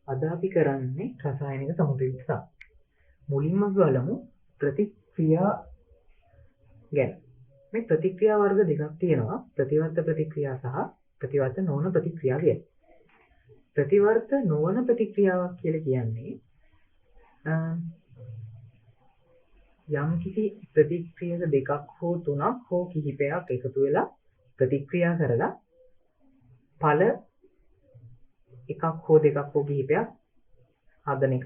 අද අපි කරන්නේ රසායනික සමතුලිතතාව. මුලින්ම බලමු ප්‍රතික්‍රියා ගැන. මේ ප්‍රතික්‍රියා වර්ග දෙකක් තියෙනවා. ප්‍රතිවර්ත ප්‍රතික්‍රියා සහ ප්‍රතිවර්ත නොවන ප්‍රතික්‍රියා කියලා. ප්‍රතිවර්ත නොවන ප්‍රතික්‍රියාවක් කියලා කියන්නේ යම් කිසි ප්‍රතික්‍රියක දෙකක් හෝ තුනක් හෝ කිහිපයක් එකතු වෙලා ප්‍රතික්‍රියා කරලා ඵල එකක් හෝ දෙකක් හෝ කිහිපයක් හදන එක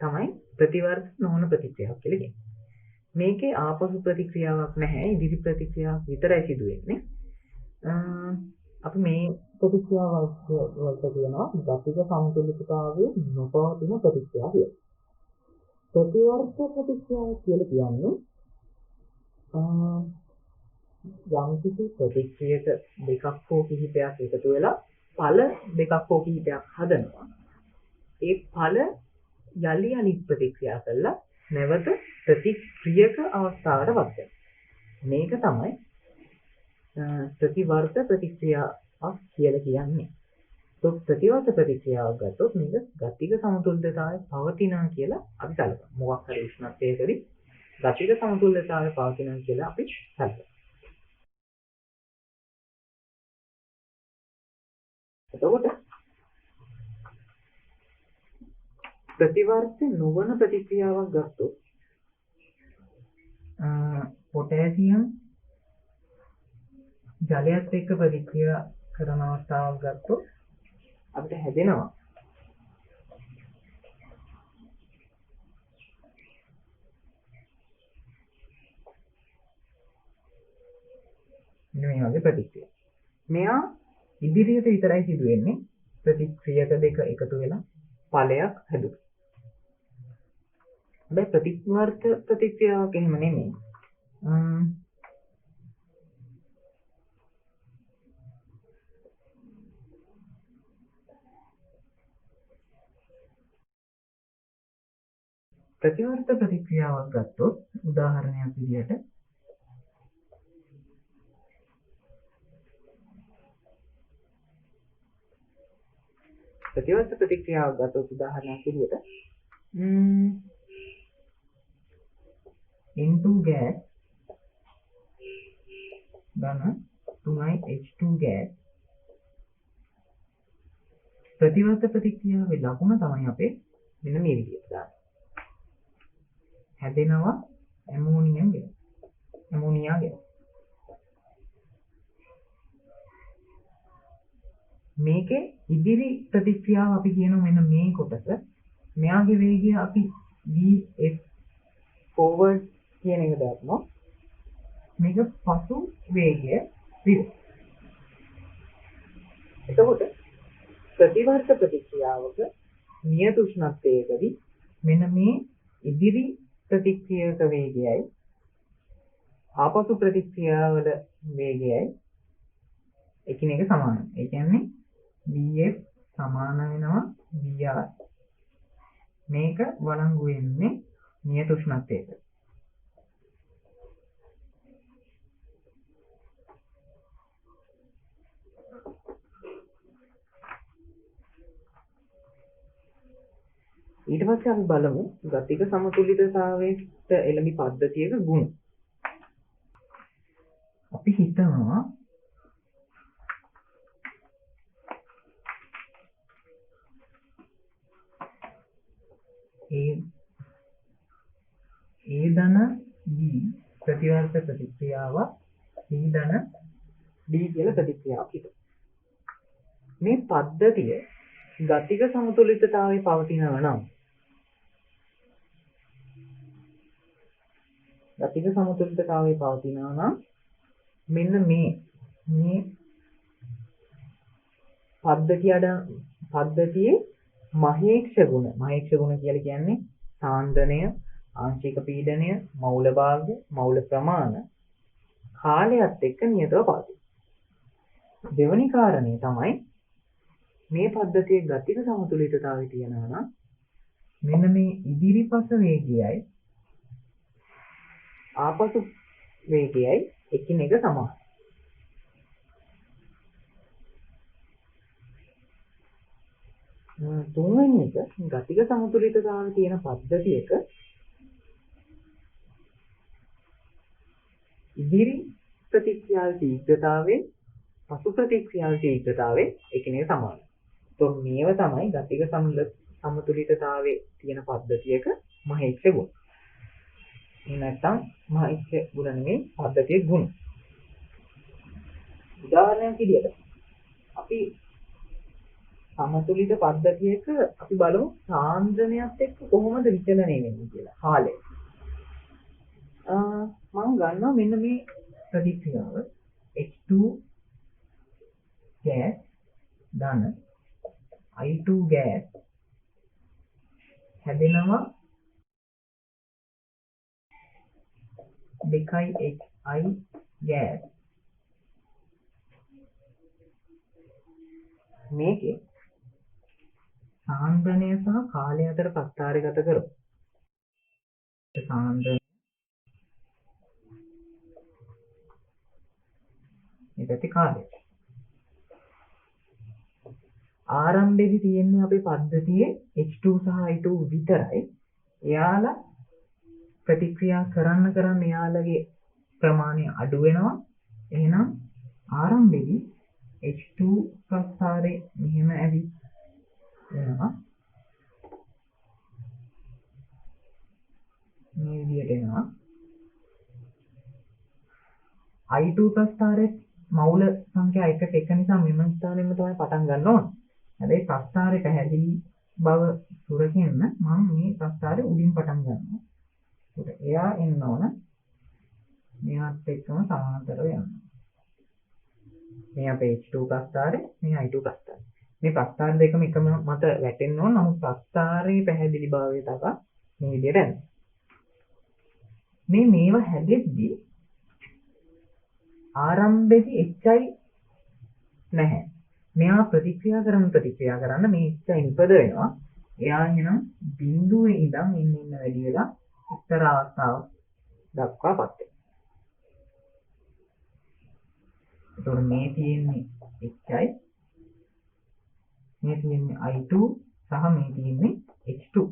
තමයි ප්‍රතිවර්ත නොවන ප්‍රතික්‍රියාවක් කියලා කියන්නේ. මේකේ ආපසු ප්‍රතික්‍රියාවක් නැහැ, ඉදිරි ප්‍රතික්‍රියාවක් විතරයි සිදු වෙන්නේ. අපි මේ ප්‍රතික්‍රියාව වලට කියනවා ගතික සමතුලිතතාවයේ නොපවතින ප්‍රතික්‍රියාව කියලා. ප්‍රතිවර්ත ප්‍රතික්‍රියාව කියලා කියන්නේ යම් කිසි ප්‍රතික්‍රියක දෙකක් හෝ කිහිපයක් එකතු වෙලා ඵල දෙකක් හෝ කිහිපයක් හදනවා. ඒ ඵල යලි අනිත් ප්‍රතික්‍රියා කළා නැවත ප්‍රතික්‍රියක අවස්ථාවට වත් වෙනවා. මේක තමයි ප්‍රතිවර්ත ප්‍රතික්‍රියාවක් කියලා කියන්නේ. ප්‍රතිවර්ත ප්‍රතික්‍රියාවක් ගත්තොත් මේක ගතික සමතුලිතතාවය පවතිනවා කියලා අපි සැලකනවා. මොකක් හරි උෂ්ණත්වයකදී ගතික සමතුලිතතාවය පවතිනවා කියලා අපි සැලකනවා. එතකොට ප්‍රතිවර්ත නොවන ප්‍රතික්‍රියාවක් ගත්තොත් පොටෑසියම් ජලයත් එක්ක ප්‍රතික්‍රියා කරන අවස්ථාවක් ගත්තොත් අපිට හැදෙනවා මේ වගේ ප්‍රතික්‍රියා. මෙයා ඉදිරියට විතරයි සිදු වෙන්නේ. ප්‍රතික්‍රියක දෙක එකතු වෙලා ඵලයක් හැදුවා. හැබැයි ප්‍රතිවර්ත ප්‍රතික්‍රියාවක් එහෙම නෙමෙයි. ප්‍රතිවර්ත ප්‍රතික්‍රියාවක් ගත්තොත් උදාහරණයක් විදිහට ප්‍රතිවර්ත ප්‍රතික්‍රියාවක් ගත්තොත් උදාහරණයක් විදිහට N2 gas ධන 3 H2 gas ප්‍රතිවර්ත ප්‍රතික්‍රියාවේ ලකුණ තමයි අපේ මෙන්න මේ විදිහට දාන්නේ. හැදෙනවා ඇමෝනියා gas. මේකේ ඉදිරි ප්‍රතික්‍රියාව අපි කියනවා මෙන්න මේ කොටස. මෙයාගේ වේගය අපි vf forward කියන එක දානවා. මේක පසු වේගය v. එතකොට ප්‍රතිවර්ත ප්‍රතික්‍රියාවක නියත උෂ්ණත්වයකදී මෙන්න මේ ඉදිරි ප්‍රතික්‍රියක වේගයයි ආපසු ප්‍රතික්‍රියාවල වේගයයි එකිනෙක සමානයි. ඒ කියන්නේ vf සමාන වෙනවා vr. මේක වළංගු වෙන්නේ නියත උෂ්ණත්වයට. ඊට පස්සේ අපි බලමු ගතික සමතුලිතතාවයට එළඹි පද්ධතියක ගුණ. අපි හිතනවා A ධන B ප්‍රතිවර්ත ප්‍රතික්‍රියාව C ධන D කියලා ප්‍රතික්‍රියාවක් හිතමු. මේ පද්ධතිය ගතික සමතුලිතතාවයේ පවතිනවා නම් ගතික සමතුලිතතාවයේ පවතිනවා නම් මෙන්න මේ පද්ධතියේ මහේක්ෂ ගුණ කියලා කියන්නේ සාන්ද්‍රණය, ආංශික පීඩනය, මවුල භාග, මවුල ප්‍රමාණ කාලයත් එක්ක නියතව පවතී. දෙවැනි කාරණය තමයි මේ පද්ධතියේ ගතික සමතුලිතතාවය තියෙනවා නම් මෙන්න මේ ඉදිරිපස වේගයයි ආපසු වේගයයි එකිනෙක සමානයි. තුන්වෙනි එක ගතික සමතුලිතතාවය තියෙන පද්ධතියක ඉදිරි ප්‍රතික්‍රියාවේ ශීඝ්‍රතාවයෙන් පසු ප්‍රතික්‍රියාවේ ශීඝ්‍රතාවයෙන් එකිනෙක සමානයි. එතකොට මේව තමයි ගතික සමතුලිතතාවයේ තියෙන පද්ධතියක මහේක්ෂ ගුණ. එහෙම නැත්නම් මහේක්ෂ ගුණ නෙමෙයි පද්ධතියේ ගුණ. උදාහරණයක් විදියට අපි සමතුලිත පද්ධතියක අපි බලමු සාන්ද්‍රණයත් එක්ක කොහොමද විචලනය වෙන්නේ කියලා. කාලය. මම ගන්නවා මෙන්න මේ ප්‍රතික්‍රියාව H2 gas ධන I2 gas හැදෙනවා 2HI gas. මේකේ සාන්ද්‍රණය සහ කාලය අතර ප්‍රස්ථාරය ගත කරමු. සාන්ද්‍රණය ඊට කාලය. ආරම්භයේදී තියෙන්නේ අපේ පද්ධතියේ H2 සහ I2 විතරයි. එයාලා ප්‍රතික්‍රියා කරන්න එයාලගේ ප්‍රමාණය අඩු වෙනවා. එහෙනම් ආරම්භයේදී H2 ප්‍රස්ථාරේ මෙහෙම ඇවිත් එනවා. මේ විදිහට එනවා. I2 ප්‍රස්ථාරේ මවුල සංඛ්‍යා 1ට 1 නිසා මෙම ස්ථානෙම තමයි පටන් ගන්න ඕන. හැබැයි ප්‍රස්ථාරේ පැහැදිලි බව සුරකින්න මම මේ ප්‍රස්ථාරේ උඩින් පටන් ගන්නවා. ඒකට එයා එන්න ඕන. මෙයාත් එක්කම සමාන්තරව යනවා. මේ අපේ H2 ප්‍රස්ථාරේ, මේ I2 ප්‍රස්ථාරේ. මේ ප්‍රස්ථාර දෙකම එකම මත වැටෙන්න ඕන. නමුත් ප්‍රස්ථාරයේ පැහැදිලි භාවය තමයි මේ විදිහට එන්නේ. මේව හැදෙද්දී ආරම්භයේදී HI නැහැ. මෙයා ප්‍රතික්‍රියා කරන්න මේ HI නිපද වෙනවා. එයා එහෙනම් බිඳුවේ ඉඳන් ඉන්න වැඩි වෙලා එක්තරා අවස්ථාවක් දක්වාපත් වෙනවා. එතකොට මේ තියෙන්නේ HI, මේ තියෙන්නේ I2 සහ මේ තියෙන්නේ H2.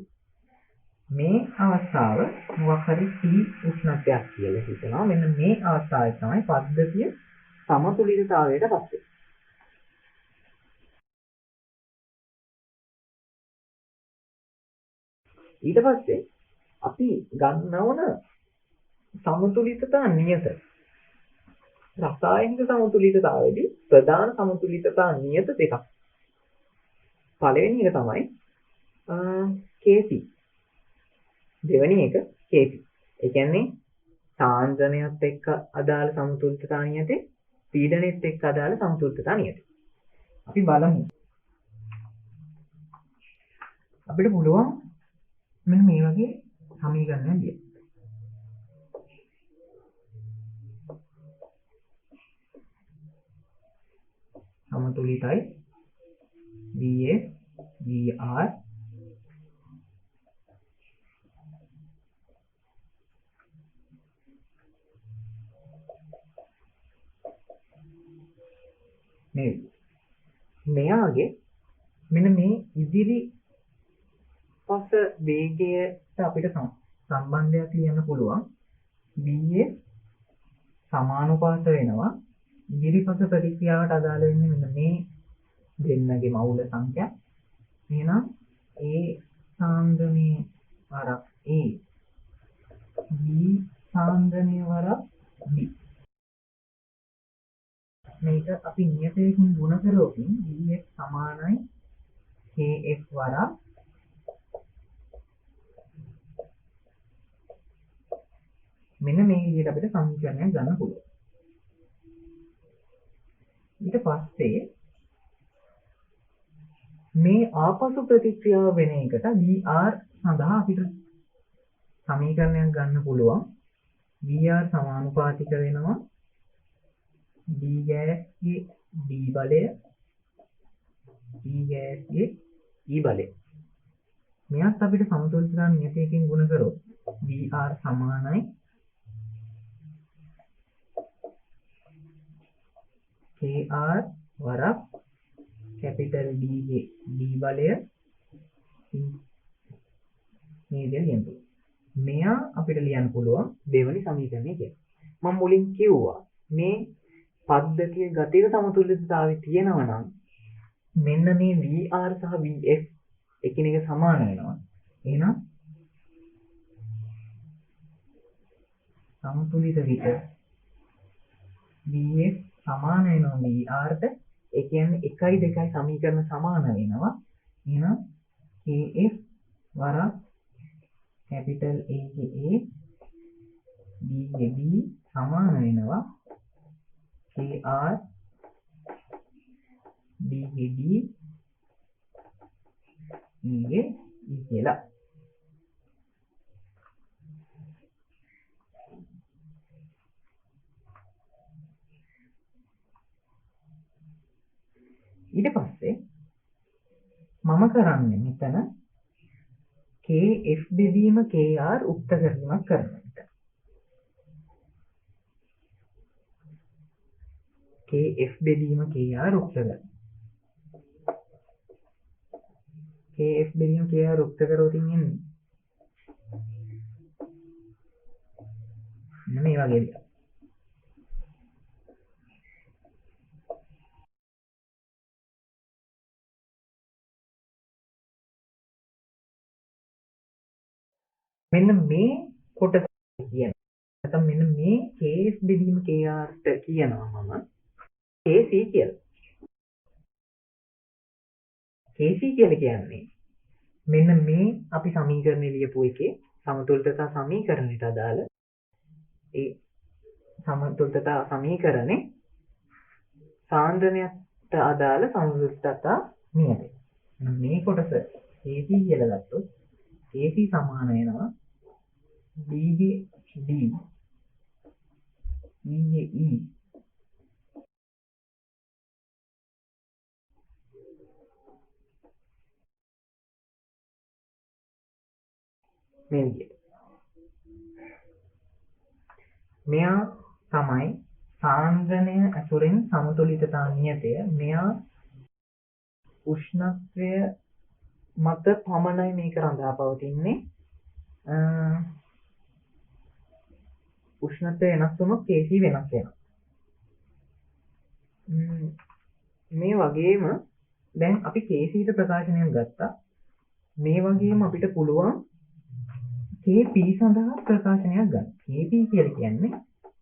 මේ අවස්ථාව මොකක් හරි T උෂ්ණත්වයක් කියලා හිතනවා. මෙන්න මේ අවස්ථාවේ තමයි පද්ධතිය සමතුලිතතාවයට පත් වෙන්නේ. ඊට පස්සේ අපි ගන්න ඕන සමතුලිතතා නියත. රසායනික සමතුලිතතාවයේදී ප්‍රධාන සමතුලිතතා නියත දෙකක්. පළවෙනි එක තමයි Kc. දෙවෙනි එක Kp. ඒ කියන්නේ සාන්ද්‍රණයත් එක්ක අදාළ සමතුලිතතා නියතේ, පීඩනයත් එක්ක අදාළ සමතුලිතතා නියතේ. අපි බලමු. අපිට පුළුවන් මෙන්න මේ වගේ සමීකරණයක් ලියන්න. සමතුලිතයි VS VR මෙයාගේ මෙන්න මේ ඉදිරි පස වේගයට අපිට සම්බන්ධයක් ලියන්න පුළුවන්. VS සමානුපාත වෙනවා ඉදිරිපස ප්‍රතික්‍රියාවට අදාළ වෙන්නේ මෙන්න මේ දෙන්නගේ මවුල සංඛ්‍යා. එහෙනම් A සාන්ද්‍රණයේ වරක් A, B සාන්ද්‍රණයේ වරක් B. මේක අපි නියතයකින් ගුණ කරොතින් Vx සමානයි Kx වරක් මෙන්න මේ විදිහට අපිට සමීකරණයක් ගන්න පුළුවන්. ඊට පස්සේ මේ ආපසු ප්‍රතික්‍රියාව වෙන එකට VR සඳහා අපිට සමීකරණයක් ගන්න පුළුවන්. VR සමානුපාතික වෙනවා D ගෑස්ගේ D බලය E ගෑස්ගේ E බලය. මෙයත් අපිට සමතුලිතතාව නියතයකින් ගුණ කරොත් VR සමානයි KR වරක් කැපිටල් D ගේ D බලය මේ විදිහට ලියන්න පුළුවන්. මෙයා අපිට ලියන්න පුළුවන් දෙවෙනි සමීකරණය කියලා. මම මුලින් කිව්වා මේ පද්ධතියේ ගතික සමතුලිතතාවය තියෙනවා නම් මෙන්න මේ VR සහ VF එකිනෙක සමාන වෙනවා. එහෙනම් සමතුලිත විට VF සමාන වෙනවා VR ට. ඒ කියන්නේ 1යි 2යි සමීකරණ සමාන වෙනවා. එහෙනම් KF වරක් capital A ගේ A B ගේ B සමාන වෙනවා KR D ගේ D E ගේ E කියලා. ඊට පස්සේ මම කරන්නේ මෙතන KF බෙදීම KR උක්ත කිරීමක් කරනවා. KF බෙදීම KR උක්ත කරනවා. KF බෙදීම KR උක්ත කරොත් ඉන්නේ මේ වගේ දෙයක්. මෙන්න මේ කොටස කියන. නැත්නම් මෙන්න මේ KF බෙදීම KR ට කියනවා මම KC කියලා. KC කියලා කියන්නේ මෙන්න මේ අපි සමීකරණය ලියපු එකේ සමතුලිතතා සමීකරණයට අදාළ ඒ සමතුලිතතා සමීකරණේ සාන්ද්‍රණයට අදාළ සමතුලිතතා නියතය. මේ කොටස KC කියලා ගත්තොත් KC සමාන වෙනවා D ගේ D E ගේ E මේ විදිහට. මෙයා තමයි සාන්ද්‍රණය ඇසුරෙන් සමතුලිතතා නියතය. මෙයා උෂ්ණත්වය මත පමණයි මේක රඳා පවතින්නේ. උෂ්ණත්වය වෙනස් වුණොත් KC වෙනස් වෙනවා. මේ වගේම දැන් අපි KC ට ප්‍රකාශනයක් ගත්තා. මේ වගේම අපිට පුළුවන් KP සඳහා ප්‍රකාශනයක් ගන්න. KP කියලා කියන්නේ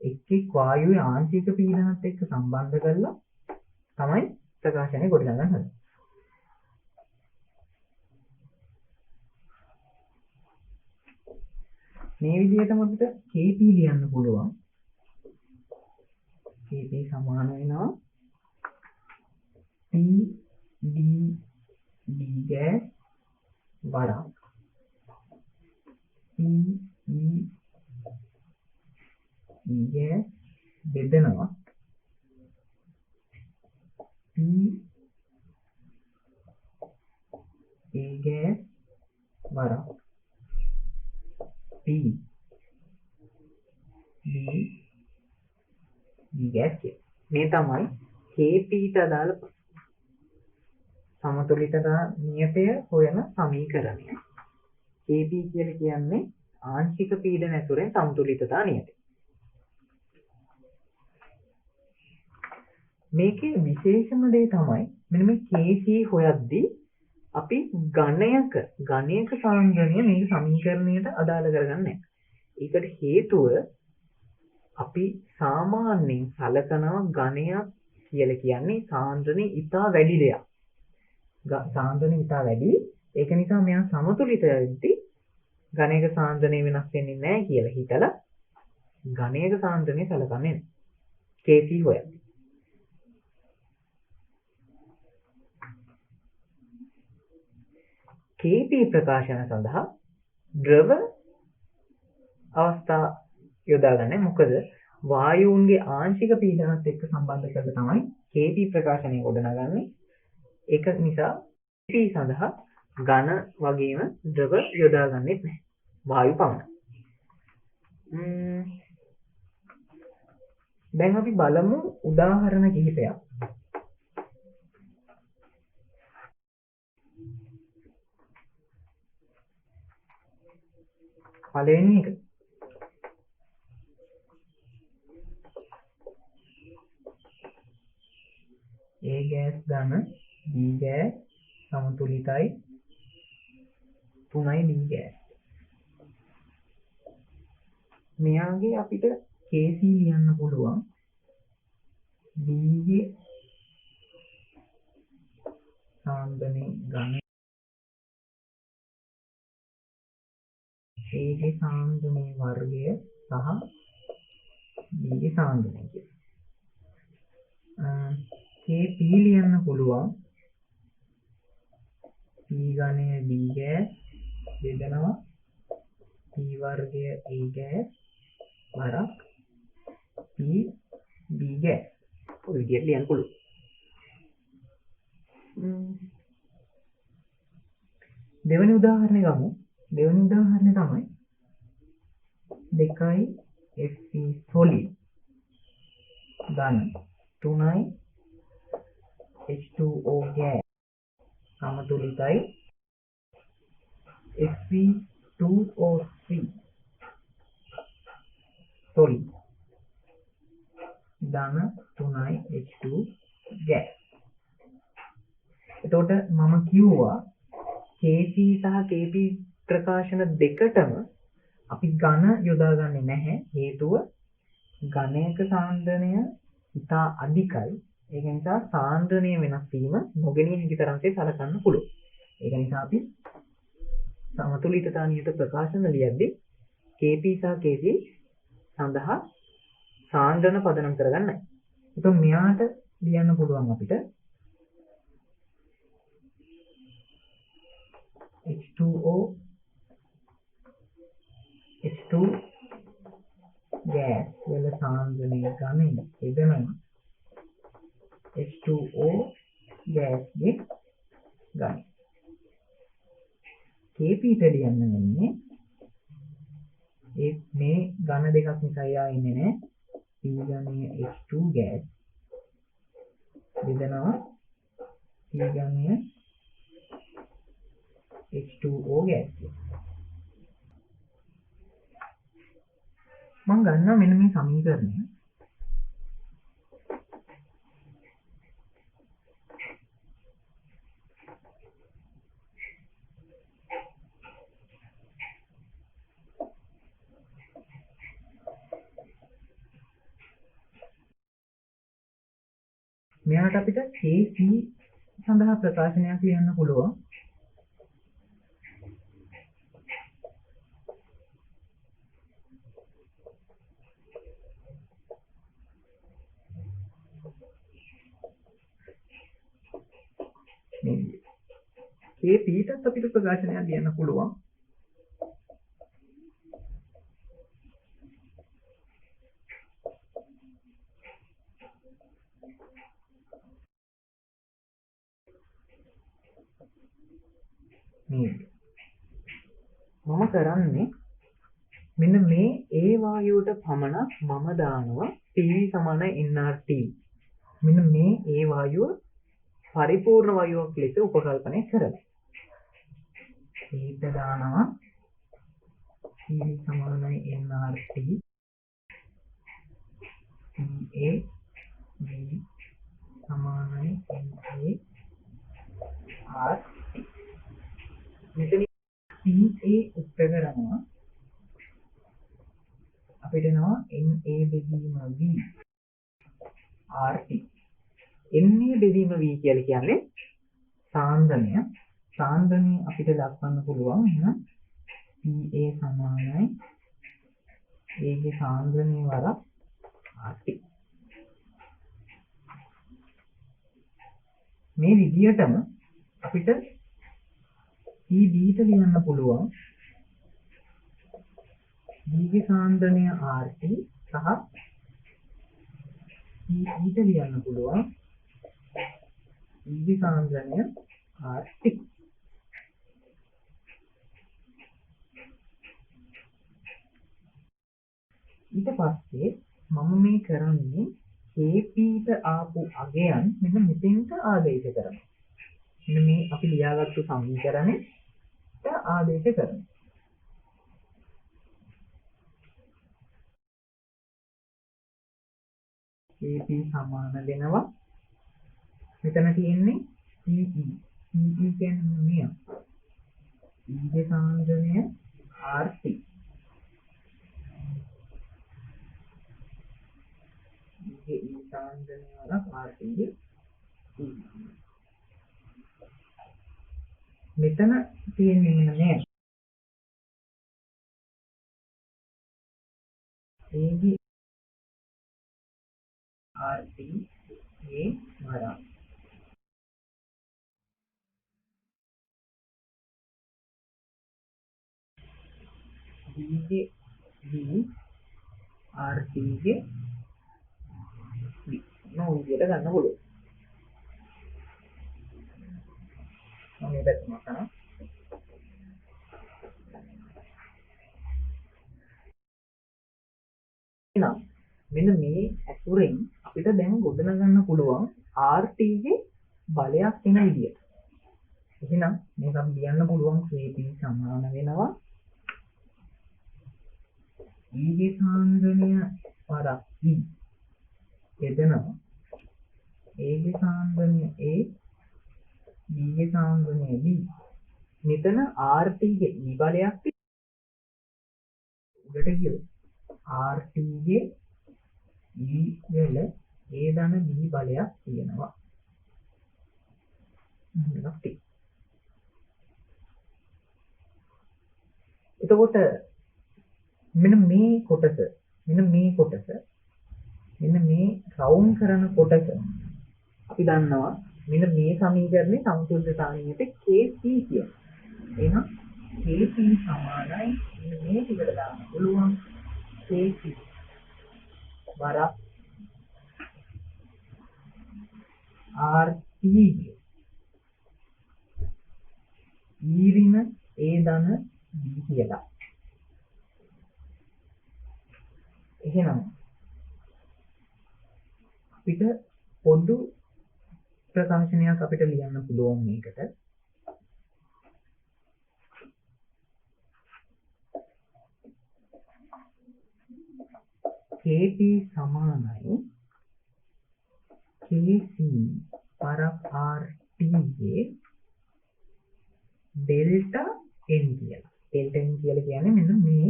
එක් වායුවේ ආංශික පීඩනත් එක්ක සම්බන්ධ කරලා තමයි ප්‍රකාශනය ගොඩනගන්න හදන්නේ. මේ විදිහටම අපිට KP ලියන්න පුළුවන්. KP සමාන වෙනවා P D D gas වරක් P E E gas බෙදනවා P A gas වරක් P D D gas මේ තමයි KP ට අදාළ සමතුලිතතා නියතය හොයන සමීකරණය. KP කියලා කියන්නේ ආංශික පීඩන ඇසුරෙන් සමතුලිතතා නියතය. මේකේ විශේෂම දේ තමයි මෙන්න මේ KC හොයද්දී අපි ඝනයක සාන්ද්‍රණය මේ සමීකරණයට අදාළ කරගන්නේ නැහැ. ඒකට හේතුව අපි සාමාන්‍යයෙන් සලකනවා ඝනයක් කියලා කියන්නේ සාන්ද්‍රණය ඉතා වැඩි දෙයක්. සාන්ද්‍රණය ඉතා වැඩි. ඒක නිසා මෙයා සමතුලිත වෙද්දී ඝනයක සාන්ද්‍රණය වෙනස් වෙන්නේ නැහැ කියලා හිතලා ඝනයක සාන්ද්‍රණය සලකන්නේ නැහැ. KC හොයන්නේ. KP ප්‍රකාශන සඳහා ද්‍රව අවස්ථා යොදාගන්නේ. මොකද වායුන්ගේ ආංශික පීඩනත් එක්ක සම්බන්ධ කරලා තමයි KP ප්‍රකාශනය ගොඩනගන්නේ. ඒක නිසා KP සඳහා ඝන වගේම ද්‍රව යොදාගන්නේ නැහැ. වායු පමණයි. දැන් අපි බලමු උදාහරණ කිහිපයක්. පළවෙනි එක. A gas ධන B gas සමතුලිතයි 3යි D gas. මෙයාගේ අපිට Kc ලියන්න පුළුවන් B ගේ සාන්ද්‍රණය ඝන A ගේ සාන්ද්‍රණය වර්ගය සහ B ගේ සාන්ද්‍රණය කියලා. Kp ලියන්න පුළුවන් P ඝනය B gas බෙදනවා P වර්ගය A gas වරක් P B gas. ඔය විදිහට ලියන්න පුළුවන්. දෙවෙනි උදාහරණය ගමු. දෙවෙනි උදාහරණය තමයි 2යි Fe solid ධන 3යි H2O gas සමතුලිතයි Fe2O3 solid ධන 3යි H2 gas. එතකොට මම කිව්වා Kc සහ Kp ප්‍රකාශන දෙකටම අපි ඝන යොදාගන්නේ නැහැ. හේතුව ඝනයක සාන්ද්‍රණය ඉතා අධිකයි. ඒක නිසා සාන්ද්‍රණය වෙනස් වීම නොගෙනිය හැකි තරමට සලකන්න පුළුවන්. ඒක නිසා අපි සමතුලිතතා නියත ප්‍රකාශන ලියද්දී Kp සහ Kc සඳහා සාන්ද්‍රණ පදනම් කරගන්නයි. එතකොට මෙයාට ලියන්න පුළුවන් අපිට H2O H2 gas වල සාන්ද්‍රණය ඝනය එදනම් H2O gas ගේ ඝනය. Kp ට ලියන්න වෙන්නේ මේ ඝන දෙකක් නිසා යා ඉන්නේ නැහැ. P ඝනය H2 gas බෙදනවා P ඝනය H2O gas. මම ගන්නවා මෙන්න මේ සමීකරණය. මෙයාට අපිට Kc සඳහා ප්‍රකාශනයක් ලියන්න පුළුවන්. Kp ටත් අපිට ප්‍රකාශනයක් ලියන්න පුළුවන්. මම කරන්නේ මෙන්න මේ A වායුවට පමණක් මම දානවා PV සමාන nRT. මෙන්න මේ A වායුව පරිපූර්ණ වායුවක් ලෙස උපකල්පනය කරලා. ඊට දානවා PV සමානයි nRT PA V සමානයි NA RT. මෙතන PA උත්තර කරනවා අපිට එනවා NA බෙදීම V RT. NA බෙදීම V කියලා කියන්නේ සාන්ද්‍රණය. සාන්ද්‍රණය අපිට දක්වන්න පුළුවන් එහෙනම් PA සමානයි A ගේ සාන්ද්‍රණය වරක් RT. මේ විදියටම අපිට PB ට ලියන්න පුළුවන් B ගේ සාන්ද්‍රණය RT සහ PE ට ලියන්න පුළුවන් E ගේ සාන්ද්‍රණය RT. ඊට පස්සේ මම මේ කරන්නේ Kp ට ආපු අගයන් මෙන්න මෙතෙන්ට ආදේශ කරනවා. මෙන්න මේ අපි ලියාගත්තු සමීකරණයට ආදේශ කරනවා. Kp සමාන වෙනවා මෙතන තියෙන්නේ Pe කියන්නේ මෙය ඊගේ සාන්ද්‍රණය RT ඊගේ සාන්ද්‍රණය වල RT මෙතන තියෙන්නේ නෑ ඊගේ RT ඒ වරා ඊගේ V RT ගේ V නෝ විදියට ගන්න පුළුවන් මම මේ පැත්තම කරනවා එහෙනම් මෙන්න මේ අකුරෙන් අපිට දැන් ගොඩනගන්න පුළුවන් RT ගේ බලයක් වෙන විදියට. එහෙනම් මේක අපි ලියන්න පුළුවන් Kp සමාන වෙනවා E ගේ සාන්ද්‍රණය වරක් E එදෙනවා A ගේ සාන්ද්‍රණය A B ගේ සාන්ද්‍රණය B මෙතන RT ගේ E බලයක් උඩට ගියොත් RT ගේ E වල A ධන B බලයක් තියෙනවා. එතකොට මෙන්න මේ කොටස මෙන්න මේ රවුන්ඩ් කරන කොටස අපි දන්නවා මෙන්න මේ සමීකරණේ සමතුලිතතාවයට Kc කියන. එහෙනම් Kc සමානයි මෙන්න මේ ටිකට දාන්න පුළුවන් Kc වරක් RT ඊරින A ධන B කියලා. එහෙනම් අපිට පොදු ප්‍රකාශනයක් අපිට ලියන්න පුළුවන් මේකට. Kp සමානයි Kc පරක් RT ගේ ඩෙල්ටා n කියලා. ඩෙල්ටා n කියලා කියන්නේ මෙන්න මේ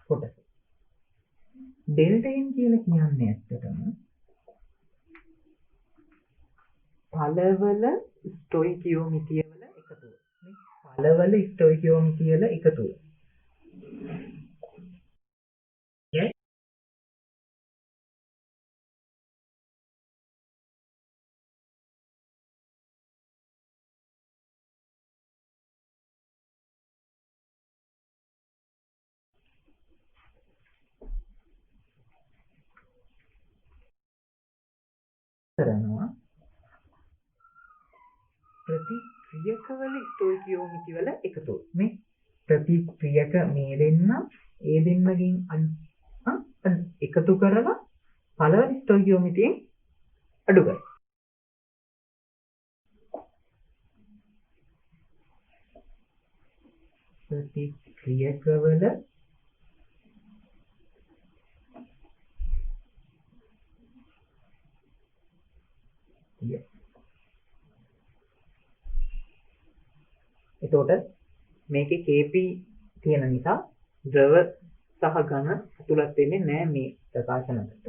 කොටස. ඩෙල්ටා n කියලා කියන්නේ ඇත්තටම පළවල ස්ටොයිකියෝමිතිය වල එකතුව. මේ පළවල ස්ටොයිකියෝමිතිය වල එකතුව. කරනවා ප්‍රතික්‍රියකවල ස්ටොයිකියෝමිති වල එකතුව. මේ ප්‍රතික්‍රියක මේ දෙන්න ඒ දෙන්නගෙන් එකතු කරලා පළවෙනි ස්ටොයිකියෝමිතියෙන් අඩු කරනවා. ප්‍රතික්‍රියකවල එතකොට මේකේ Kp තියෙන නිසා ද්‍රව සහ ඝන ඇතුළත් වෙන්නේ නැහැ මේ ප්‍රකාශනකට.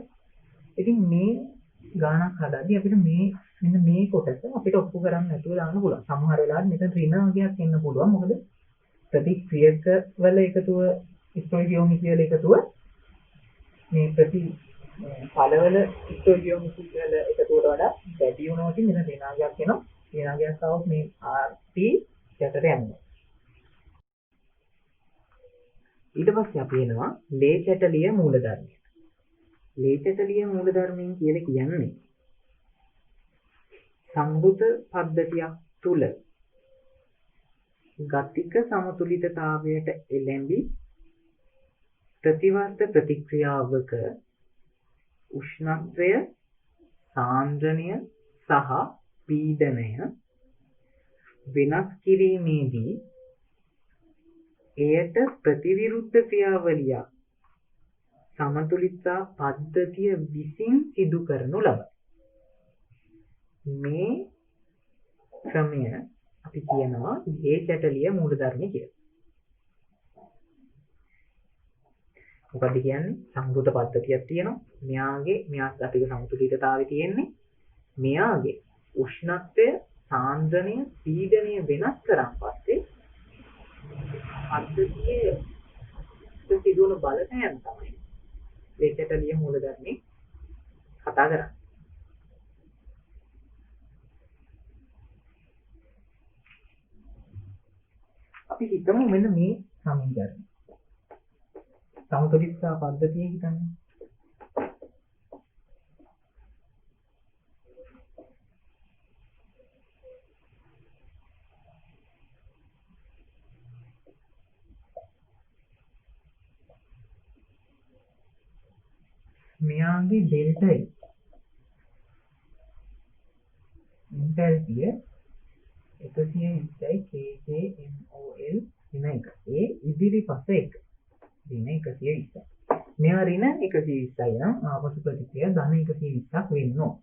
ඉතින් මේ ගානක් හදද්දී අපිට මෙන්න මේ කොටස අපිට ඔප්පු කරන්න නැතුව දාන්න පුළුවන්. සමහර වෙලාවට මෙතන ඍණ වර්ගයක් එන්න පුළුවන්. මොකද ප්‍රතික්‍රියක වල එකතුව ස්ටොයිකියෝමිති වල එකතුව මේ පළවල ස්ටොයිකියෝමිති වල එකතුවට වඩා වැඩි වුණොත් මෙතන ඍණාගයක් එනවා. ඍණාගයක් આવොත් මේ RT යටට යනවා. ඊට පස්සේ අපි එනවා ලේචැටලිය මූලධර්මය. ලේචැටලිය මූලධර්මයෙන් කියලා කියන්නේ සංවෘත පද්ධතියක් තුල ගතික සමතුලිතතාවයට එළඹි ප්‍රතිවර්ත ප්‍රතික්‍රියාවක උෂ්ණත්වය, සාන්ද්‍රණය සහ පීඩනය වෙනස් කිරීමේදී එයට ප්‍රතිවිරුද්ධ ක්‍රියාවලියක් සමතුලිතතා පද්ධතිය විසින් සිදු කරනු ලබයි. මේ ක්‍රමය අපි කියනවා ලේචැටලිය මූලධර්ම කියලා. මොකද කියන්නේ සංකෘත පද්ධතියක් තියෙනවා. මෙයා ගතික සමතුලිතතාවය තියෙන්නේ. මෙයාගේ උෂ්ණත්වය, සාන්ද්‍රණය, පීඩනය වෙනස් කරන් පස්සේ පද්ධතියේ සිදුවන බලපෑම තමයි ලේචැටලිය මූලධර්මයේ කතා කරන්නේ. අපි හිතමු මෙන්න මේ සමීකරණය. සමතුලිතතා පද්ධතිය හිතන්න. මෙයාගේ ඩෙල්ටා එන්ටල්පිය 120යි kJmol දින 1. ඒ ඉදිරිපස 1 දින 120යි. මෙයා ඍණ 120යි නම් ආපසු ප්‍රතික්‍රියා ධන 120ක් වෙන්න ඕන.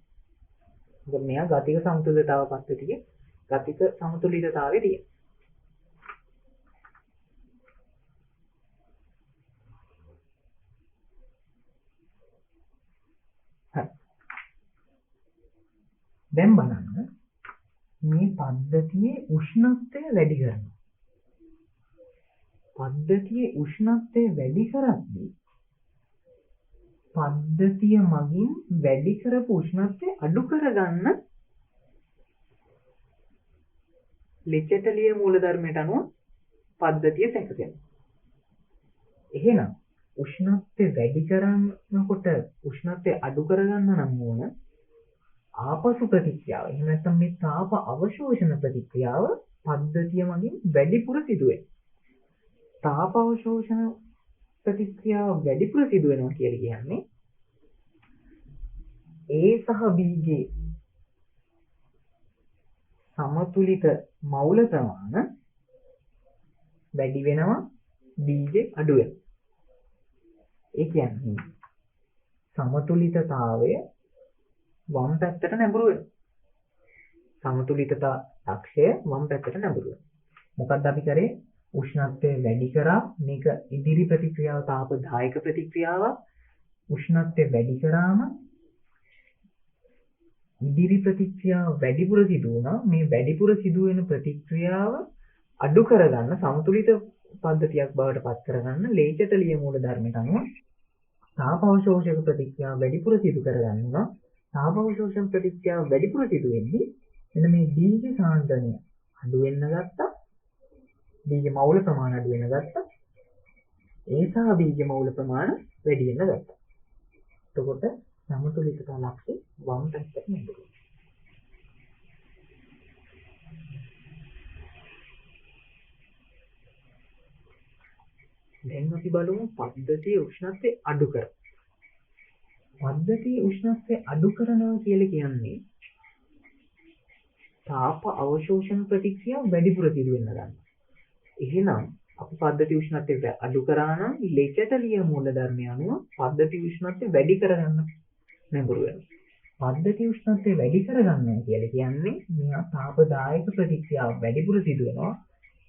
මොකද මෙයා ගතික සමතුලිතතාව පද්ධතියේ ගතික සමතුලිතතාවයේ තියෙන. දැන් බලන්න මේ පද්ධතියේ උෂ්ණත්වය වැඩි කරනවා. පද්ධතියේ උෂ්ණත්වය වැඩි කරද්දී පද්ධතිය මගින් වැඩි කරපු උෂ්ණත්වය අඩු කරගන්න ලේචැටලිය මූලධර්මයට අනුව පද්ධතිය සැකසෙනවා. එහෙනම් උෂ්ණත්වය වැඩි කරනකොට උෂ්ණත්වය අඩු කරගන්න නම් ඕන ආපසු ප්‍රතික්‍රියාව. එහෙම නැත්නම් මේ තාප අවශෝෂණ ප්‍රතික්‍රියාව පද්ධතිය මගින් වැඩිපුර සිදු වෙනවා. තාප අවශෝෂණ ප්‍රතික්‍රියාව වැඩිපුර සිදු වෙනවා කියලා කියන්නේ A සහ B ගේ සමතුලිත මවුල ප්‍රමාණය වැඩි වෙනවා, B ගේ අඩු වෙනවා. ඒ කියන්නේ සමතුලිතතාවය වම් පැත්තට නැඹුරු වෙනවා. සමතුලිතතා අක්ෂය වම් පැත්තට නැඹුරු වෙනවා. මොකක්ද අපි කරේ? උෂ්ණත්වය වැඩි කරා. මේක ඉදිරි ප්‍රතික්‍රියාව තාපදායක ප්‍රතික්‍රියාවක්. උෂ්ණත්වය වැඩි කරාම ඉදිරි ප්‍රතික්‍රියාව වැඩිපුර සිදු වුණා. මේ වැඩිපුර සිදු වෙන ප්‍රතික්‍රියාව අඩු කරගන්න සමතුලිත පද්ධතියක් බවට පත් කරගන්න ලේචැටලිය මූලධර්මයට අනුව තාප අවශෝෂක ප්‍රතික්‍රියාව වැඩිපුර සිදු කරගන්න උනා. තාප අවශෝෂණ ප්‍රතික්‍රියාව වැඩිපුර සිදු වෙන්නේ එන්න මේ D ගේ සාන්ද්‍රණය අඩු වෙන්න ගත්තා. D ගේ මවුල ප්‍රමාණය අඩු වෙන්න ගත්තා. A සහ B ගේ මවුල ප්‍රමාණය වැඩි වෙන්න ගත්තා. එතකොට සමතුලිතතා ලක්ෂ්‍ය වම් පැත්තට නෙමෙයි. දැන් අපි බලමු පද්ධතියේ උෂ්ණත්වය අඩු කර. පද්ධතියේ උෂ්ණත්වය අඩු කරනවා කියලා කියන්නේ තාප අවශෝෂණ ප්‍රතික්‍රියාව වැඩිපුර සිදු වෙන්න ගන්නවා. එහෙනම් අපි පද්ධතියේ උෂ්ණත්වය අඩු කරා නම් ලේචැටලිය මූලධර්මය අනුව පද්ධතියේ උෂ්ණත්වය වැඩි කරගන්න නැඹුරු වෙනවා. පද්ධතියේ උෂ්ණත්වය වැඩි කරගන්නවා කියලා කියන්නේ මෙයා තාපදායක ප්‍රතික්‍රියාව වැඩිපුර සිදු වෙනවා.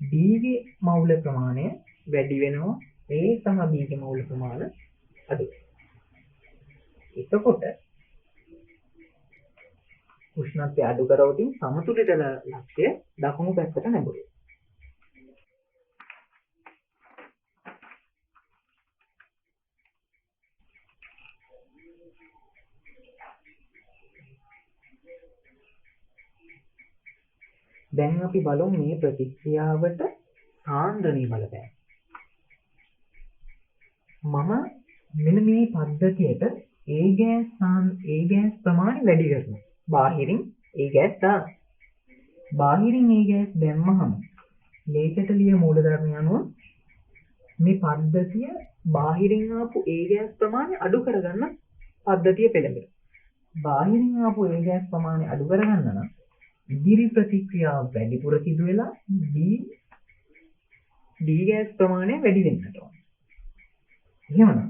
D ගේ මවුල ප්‍රමාණය වැඩි වෙනවා. A සහ B ගේ මවුල ප්‍රමාණය අඩු වෙනවා. එතකොට උෂ්ණත්වය අඩු කරවොත් සමතුලිත ලක්ෂ්‍ය දකුණු පැත්තට නැඹුරු වෙනවා. දැන් අපි බලමු මේ ප්‍රතික්‍රියාවට සාන්ද්‍රණීය බලපෑම. මම මෙන්න මේ පද්ධතියට A ගෑස් ප්‍රමාණය වැඩි කරනවා. බාහිරින් A ගෑස් දානවා. බාහිරින් A ගෑස් දැම්මහම ලේචැටලිය මූලධර්මය අනුව මේ පද්ධතිය බාහිරින් ආපු A ගෑස් ප්‍රමාණය අඩු කරගන්න පද්ධතිය පෙළඹෙනවා. බාහිරින් ආපු A ගෑස් ප්‍රමාණය අඩු කරගන්න නම් ඉදිරි ප්‍රතික්‍රියාව වැඩිපුර සිදු වෙලා D ගෑස් ප්‍රමාණය වැඩි වෙන්නට ඕන. එහෙමනම්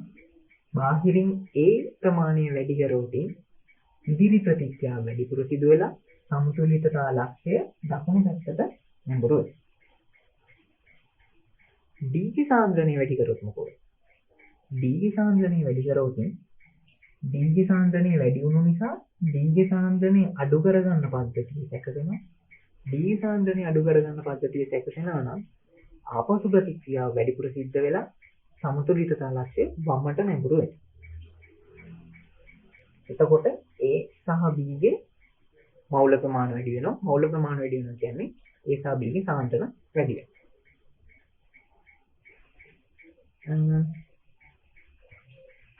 බාහිරින් A ප්‍රමාණය වැඩි කරොත් ඉදිරි ප්‍රතික්‍රියාව වැඩිපුර සිදු වෙලා සමතුලිතතා ලක්ෂ්‍ය දකුණු පැත්තට නැඹුරු වෙයි. D ගේ සාන්ද්‍රණය වැඩි කරොත් මොකද? D ගේ සාන්ද්‍රණය වැඩි කරොත් D ගේ සාන්ද්‍රණය වැඩි වුණු නිසා D ගේ සාන්ද්‍රණය අඩු කරගන්න පද්ධතිය සැකසෙනවා. D ගේ සාන්ද්‍රණය අඩු කරගන්න පද්ධතිය සැකසෙනවා නම් ආපසු ප්‍රතික්‍රියාව වැඩිපුර සිද්ධ වෙලා සමතුලිතතා ලක්ෂ්‍ය වමට නැඹුරු වෙනවා. එතකොට A සහ B ගේ මවුල ප්‍රමාණය වැඩි වෙනවා. මවුල ප්‍රමාණය වැඩි වෙනවා කියන්නේ A සහ B ගේ සාන්ද්‍රණ වැඩි වෙනවා.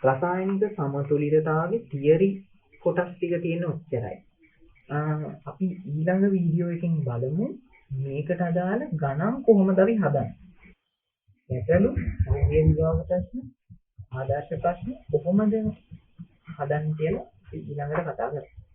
රසායනික සමතුලිතතාවයේ තියරි කොටස් ටික තියෙන ඔච්චරයි. අපි ඊළඟ වීඩියෝ එකෙන් බලමු මේකට අදාළ ගණන් කොහොමද අපි හදන්නේ. ගැටලු, සංඛ්‍යා විභාග ප්‍රශ්න, ආදර්ශ ප්‍රශ්න කොහොමද හදන්නේ කියලා ඊළඟට කතා කරමු.